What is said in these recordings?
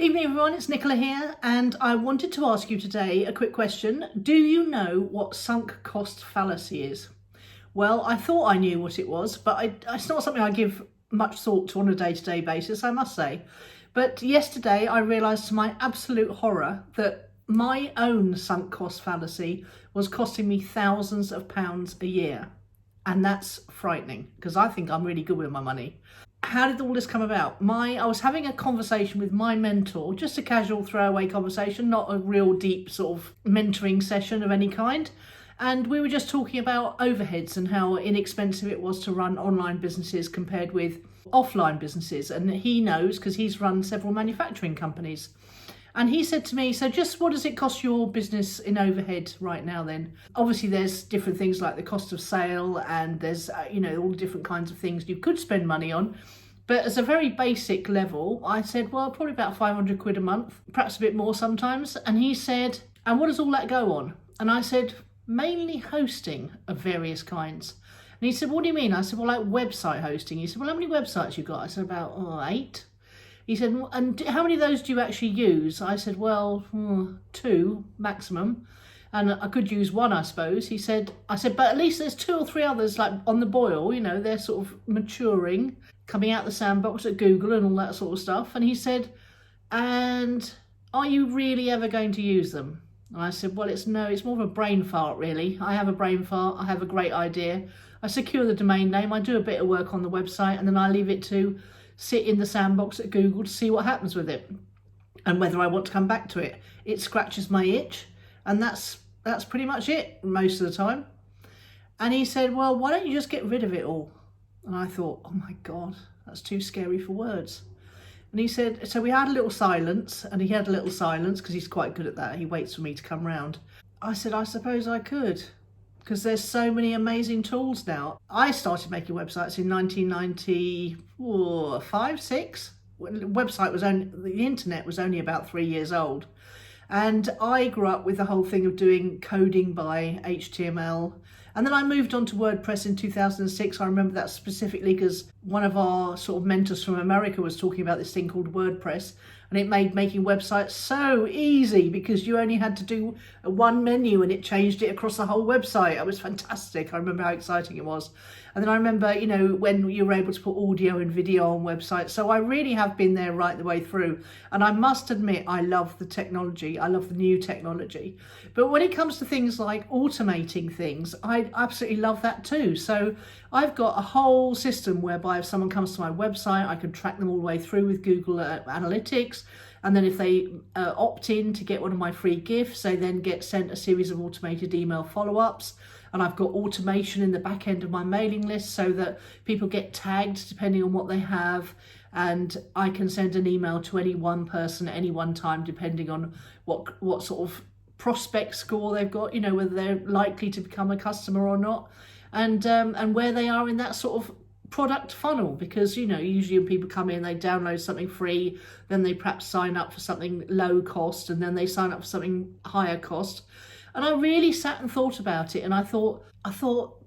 Evening everyone, it's Nicola here, and I wanted to ask you today a quick question. Do you know what sunk cost fallacy is? Well, I thought I knew what it was, but it's not something I give much thought to on a day-to-day basis, I must say. But yesterday I realised to my absolute horror that my own sunk cost fallacy was costing me thousands of pounds a year. And that's frightening, because I think I'm really good with my money. How did all this come about? I was having a conversation with my mentor, just a casual throwaway conversation, not a real deep sort of mentoring session of any kind. And we were just talking about overheads and how inexpensive it was to run online businesses compared with offline businesses. And he knows because he's run several manufacturing companies. And he said to me, so just what does it cost your business in overhead right now then? Obviously there's different things like the cost of sale and there's, all the different kinds of things you could spend money on. But as a very basic level, I said, well, probably about 500 quid a month, perhaps a bit more sometimes. And he said, and what does all that go on? And I said, mainly hosting of various kinds. And he said, what do you mean? I said, well, like website hosting. He said, well, how many websites you got? I said, about 8. He said, and how many of those do you actually use? I said, well, 2 maximum. And I could use 1, I suppose. I said, but at least there's 2 or 3 others like on the boil, they're sort of maturing, coming out the sandbox at Google and all that sort of stuff. And he said, and are you really ever going to use them? And I said, well, it's more of a brain fart, really. I have a brain fart. I have a great idea. I secure the domain name. I do a bit of work on the website and then I leave it to sit in the sandbox at Google to see what happens with it and whether I want to come back to it. It scratches my itch and that's pretty much it most of the time. And he said, well, why don't you just get rid of it all? And I thought, oh my God, that's too scary for words. And he said, so we had a little silence, and he had a little silence because he's quite good at that. He waits for me to come round. I said, I suppose I could, because there's so many amazing tools now. I started making websites in 1995, 6. The internet was only about 3 years old. And I grew up with the whole thing of doing coding by HTML. And then I moved on to WordPress in 2006. I remember that specifically because one of our sort of mentors from America was talking about this thing called WordPress. And it made making websites so easy because you only had to do one menu and it changed it across the whole website. It was fantastic. I remember how exciting it was. And then I remember, when you were able to put audio and video on websites. So I really have been there right the way through. And I must admit, I love the technology. I love the new technology. But when it comes to things like automating things, I absolutely love that too. So I've got a whole system whereby if someone comes to my website, I can track them all the way through with Google Analytics. And then if they opt in to get one of my free gifts, they then get sent a series of automated email follow-ups. And I've got automation in the back end of my mailing list so that people get tagged depending on what they have. And I can send an email to any one person at any one time, depending on what sort of prospect score they've got, whether they're likely to become a customer or not, and where they are in that sort of product funnel. Because usually when people come in, they download something free, then they perhaps sign up for something low cost, and then they sign up for something higher cost. And I really sat and thought about it, and I thought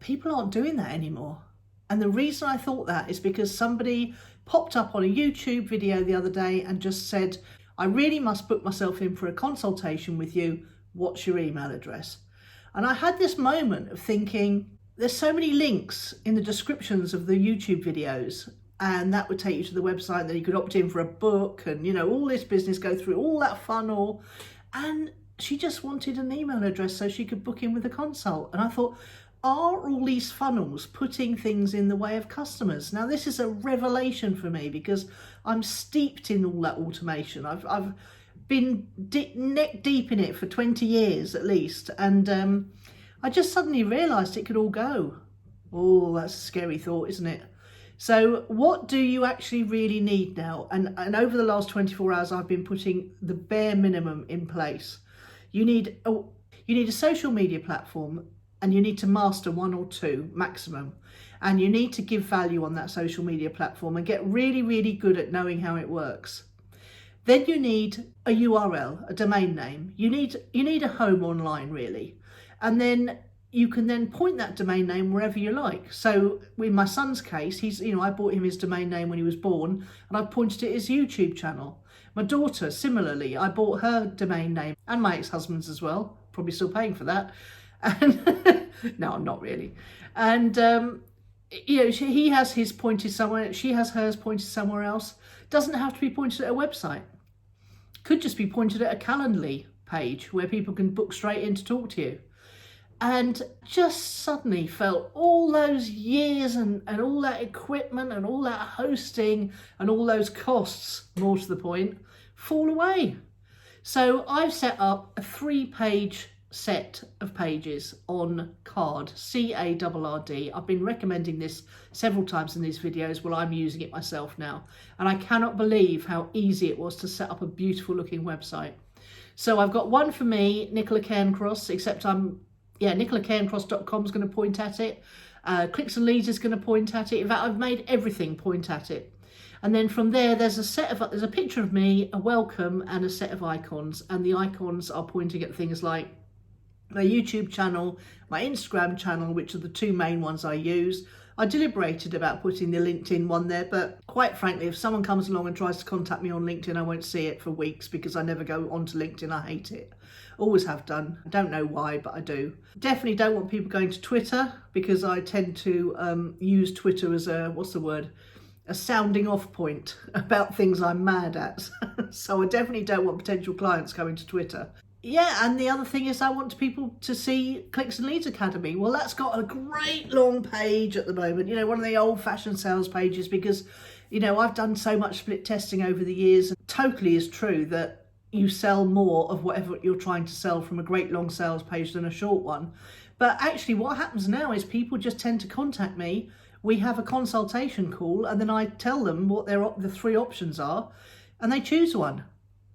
people aren't doing that anymore. And the reason I thought that is because somebody popped up on a YouTube video the other day and just said, I really must book myself in for a consultation with you. What's your email address? And I had this moment of thinking, there's so many links in the descriptions of the YouTube videos, and that would take you to the website, then you could opt in for a book and, all this business, go through all that funnel. And she just wanted an email address so she could book in with a consult. And I thought, are all these funnels putting things in the way of customers? Now, this is a revelation for me because I'm steeped in all that automation. I've been neck deep in it for 20 years at least. And I just suddenly realised it could all go. Oh, that's a scary thought, isn't it? So what do you actually really need now? And over the last 24 hours, I've been putting the bare minimum in place. You need a social media platform, and you need to master 1 or 2 maximum. And you need to give value on that social media platform and get really, really good at knowing how it works. Then you need a URL, a domain name. You need a home online, really. And then you can then point that domain name wherever you like. So in my son's case, I bought him his domain name when he was born, and I pointed it his YouTube channel. My daughter, similarly, I bought her domain name and my ex-husband's as well, probably still paying for that. And no, I'm not really. And he has his pointed somewhere, she has hers pointed somewhere else. Doesn't have to be pointed at a website. Could just be pointed at a Calendly page where people can book straight in to talk to you. And just suddenly felt all those years and all that equipment and all that hosting and all those costs, more to the point, fall away. So I've set up a 3-page set of pages on Card, C-A-R-R-D. I've been recommending this several times in these videos. Well, I'm using it myself now. And I cannot believe how easy it was to set up a beautiful looking website. So I've got one for me, Nicola Cairncross, except NicolaCairncross.com is going to point at it. Clicks and Leads is going to point at it. In fact, I've made everything point at it. And then from there, there's a picture of me, a welcome, and a set of icons. And the icons are pointing at things like my YouTube channel, my Instagram channel, which are the 2 main ones I use. I deliberated about putting the LinkedIn one there, but quite frankly, if someone comes along and tries to contact me on LinkedIn, I won't see it for weeks because I never go onto LinkedIn. I hate it. Always have done. I don't know why, but I do. Definitely don't want people going to Twitter because I tend to use Twitter as a sounding off point about things I'm mad at. So I definitely don't want potential clients going to Twitter. Yeah, and the other thing is I want people to see Clicks and Leads Academy. Well, that's got a great long page at the moment, one of the old-fashioned sales pages because, I've done so much split testing over the years. It totally is true that you sell more of whatever you're trying to sell from a great long sales page than a short one. But actually what happens now is people just tend to contact me. We have a consultation call and then I tell them what the 3 options are and they choose one.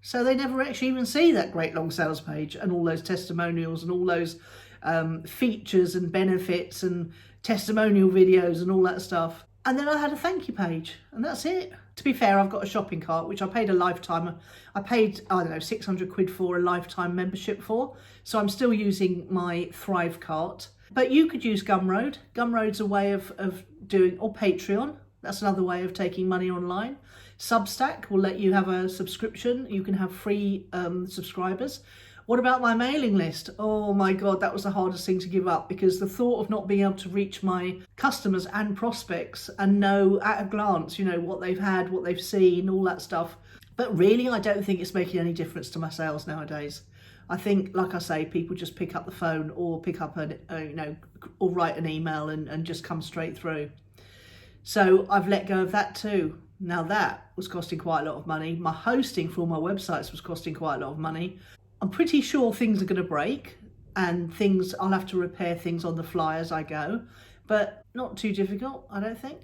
So they never actually even see that great long sales page and all those testimonials and all those features and benefits and testimonial videos and all that stuff. And then I had a thank you page and that's it. To be fair, I've got a shopping cart, which I paid I paid, I don't know, 600 quid for a lifetime membership for. So I'm still using my Thrive cart. But you could use Gumroad. Gumroad's a way of doing, or Patreon. That's another way of taking money online. Substack will let you have a subscription. You can have free subscribers. What about my mailing list? Oh my God, that was the hardest thing to give up because the thought of not being able to reach my customers and prospects and know at a glance, what they've had, what they've seen, all that stuff. But really, I don't think it's making any difference to my sales nowadays. I think, like I say, people just pick up the phone or pick up or write an email and just come straight through. So I've let go of that too. Now that was costing quite a lot of money. My hosting for all my websites was costing quite a lot of money. I'm pretty sure things are going to break and I'll have to repair things on the fly as I go, but not too difficult, I don't think.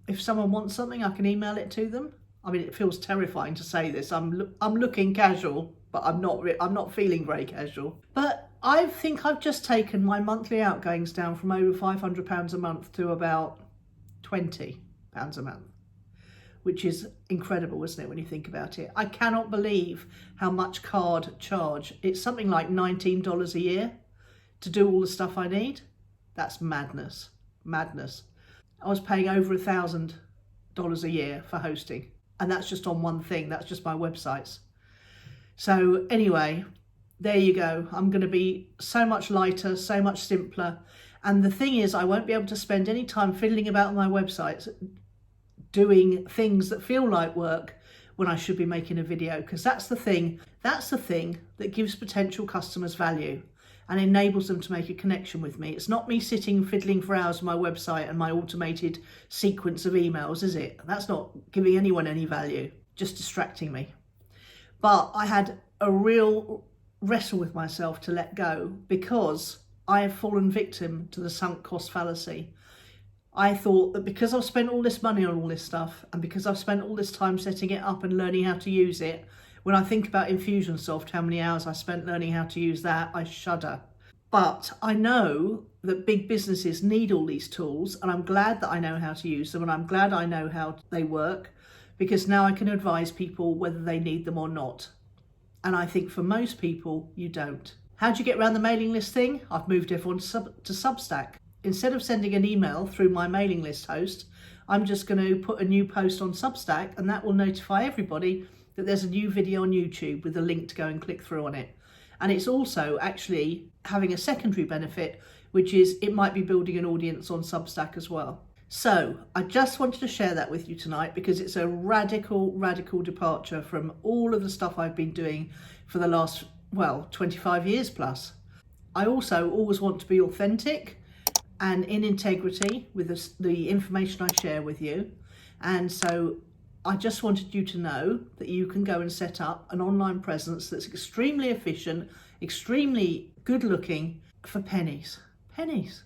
If someone wants something, I can email it to them. I mean, it feels terrifying to say this. I'm looking casual, but I'm not feeling very casual. But I think I've just taken my monthly outgoings down from over £500 a month to about £20 a month. Which is incredible, isn't it, when you think about it? I cannot believe how much Card charge. It's something like $19 a year to do all the stuff I need. That's madness, madness. I was paying over $1,000 a year for hosting. And that's just on one thing, that's just my websites. So anyway, there you go. I'm gonna be so much lighter, so much simpler. And the thing is, I won't be able to spend any time fiddling about my websites doing things that feel like work when I should be making a video, because that's the thing that gives potential customers value and enables them to make a connection with me. It's not me sitting fiddling for hours on my website and my automated sequence of emails, is it? That's not giving anyone any value, just distracting me. But I had a real wrestle with myself to let go because I have fallen victim to the sunk cost fallacy. I thought that because I've spent all this money on all this stuff and because I've spent all this time setting it up and learning how to use it, when I think about Infusionsoft, how many hours I spent learning how to use that, I shudder. But I know that big businesses need all these tools and I'm glad that I know how to use them and I'm glad I know how they work because now I can advise people whether they need them or not. And I think for most people, you don't. How do you get around the mailing list thing? I've moved everyone to Substack. Instead of sending an email through my mailing list host, I'm just going to put a new post on Substack and that will notify everybody that there's a new video on YouTube with a link to go and click through on it. And it's also actually having a secondary benefit, which is it might be building an audience on Substack as well. So I just wanted to share that with you tonight because it's a radical departure from all of the stuff I've been doing for the last, 25 years plus. I also always want to be authentic and in integrity with the information I share with you. And so I just wanted you to know that you can go and set up an online presence that's extremely efficient, extremely good looking for pennies. Pennies.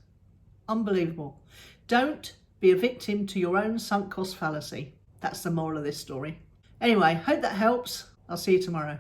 Unbelievable. Don't be a victim to your own sunk cost fallacy. That's the moral of this story. Anyway, hope that helps. I'll see you tomorrow.